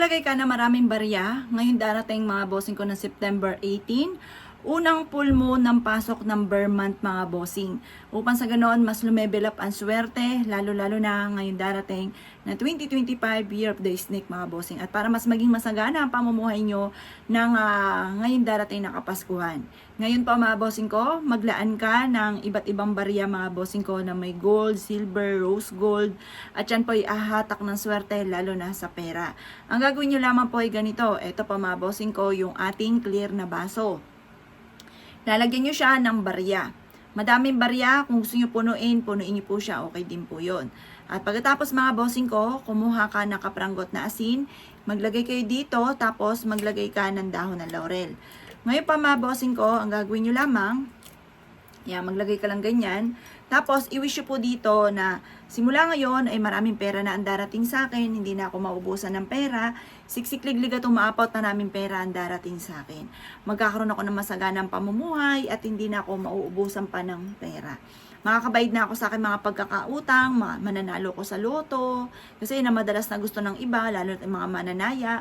Lagay ka na maraming barya. Ngayon darating mga bossing ko ng September 18. Unang full moon ng pasok ng Bear month mga bossing. Upang sa ganoon, mas lumebel up ang swerte, lalo-lalo na ngayon darating na 2025 Year of the Snake mga bossing. At para mas maging masagana ang pamumuhay nyo ng ngayon darating na Kapaskuhan. Ngayon pa mga bossing ko, maglaan ka ng iba't ibang barya mga bossing ko na may gold, silver, rose gold. At yan po ay ahatak ng swerte, lalo na sa pera. Ang gagawin nyo lamang po ay ganito. Ito pa mga bossing ko, yung ating clear na baso. Lalagyan nyo siya ng barya. Madaming barya, kung gusto nyo punuin nyo po siya, okay din po yun. At pagkatapos mga bossing ko, kumuha ka ng kapranggot na asin, maglagay kayo dito, tapos maglagay ka ng dahon ng laurel. Ngayon pa mga bossing ko, ang gagawin nyo lamang, maglagay ka lang ganyan. Tapos, i-wish nyo po dito na simula ngayon ay maraming pera na ang darating sa akin, hindi na ako maubusan ng pera, siksikliglig at umaapaw na namin pera ang darating sa akin. Magkakaroon ako ng masaganang pamumuhay at hindi na ako mauubusan pa ng pera. Makakabayad na ako sa akin mga pagkakautang, mananalo ko sa loto, kasi na madalas na gusto ng iba, lalo na mga mananaya.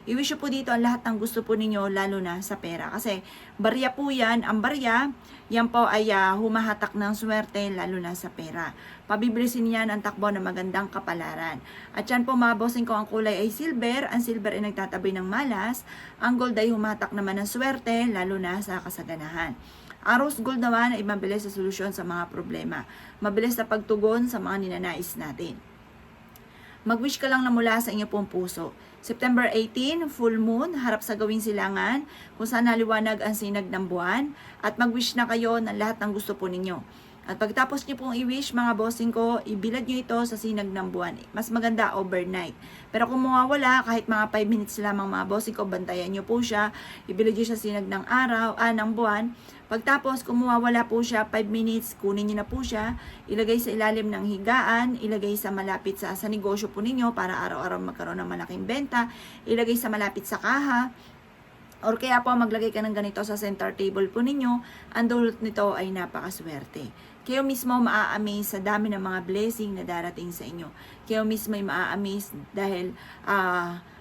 I-wish po dito ang lahat ng gusto po ninyo, lalo na sa pera. Kasi barya po yan, ang barya, yan po ay humahatak ng swerte, lalo na sa pera. Pabibilisin yan ang takbo ng magandang kapalaran. At yan po mga bossing ko, ang kulay ay silver, ang silver ay nagtatabi ng malas, ang gold ay humatak naman ng swerte, lalo na sa kasaganahan. Ang rose gold naman ay mabilis sa solusyon sa mga problema. Mabilis na pagtugon sa mga ninanais natin. Mag-wish ka lang na mula sa inyo pong puso. September 18, full moon, harap sa gawing silangan, kung saan naliwanag ang sinag ng buwan. At mag-wish na kayo ng lahat ng gusto po ninyo. At pagtapos nyo pong i-wish, mga bossing ko, ibilad nyo ito sa sinag ng buwan. Mas maganda overnight. Pero kung mawawala, kahit mga 5 minutes lamang mga bossing ko, bantayan nyo po siya. Ibilad nyo sa sinag ng ng buwan. Pagtapos, kung mawawala po siya, 5 minutes, kunin nyo na po siya. Ilagay sa ilalim ng higaan, ilagay sa malapit sa negosyo po ninyo para araw-araw magkaroon ng malaking benta. Ilagay sa malapit sa kaha. Or kaya po maglagay ka ng ganito sa center table po ninyo, ang dulot nito ay napakaswerte. Kayo mismo maa-amaze sa dami ng mga blessing na darating sa inyo. Kayo mismo ay maa-amaze dahil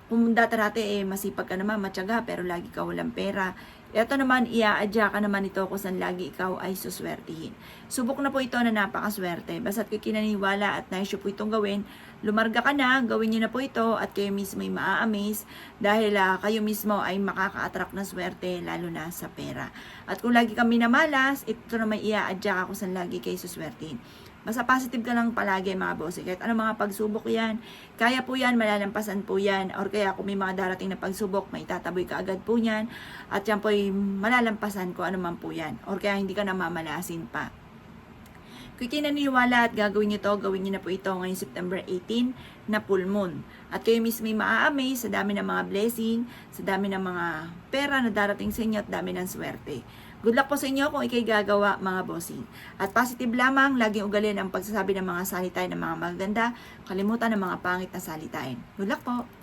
kung dati masipag ka naman, matyaga, pero lagi ka walang pera. Ito naman, iaadya ka naman ito kung saan lagi ikaw ay suswertihin. Subok na po ito na napakaswerte. Basta't kayo kinaniwala at nais po itong gawin, lumarga ka na, gawin nyo na po ito at kayo mismo ay maa-amaze dahil kayo mismo ay makaka-attract ng swerte lalo na sa pera. At kung lagi kami namalas, ito naman iaadya ka kung saan lagi kayo suswertihin. Basta positive ka lang palagi mga bossing. Kahit ano mga pagsubok yan, kaya po yan, malalampasan po yan. Or kaya kung may mga darating na pagsubok, may tataboy ka agad po yan. At yan po ay malalampasan ko ano man po yan. Or kaya hindi ka na mamalasin pa. Kung kinaniwala at gagawin nyo to, gawin nyo na po ito ngayong September 18 na full moon. At kayo mismo ay maa-amaze sa dami ng mga blessing, sa dami ng mga pera na darating sa inyo at dami ng swerte. Good luck po sa inyo kung ikay gagawa mga bossing. At positive lamang, laging ugalin ang pagsasabi ng mga salitain ng mga magaganda, kalimutan ng mga pangit na salitain. Good luck po!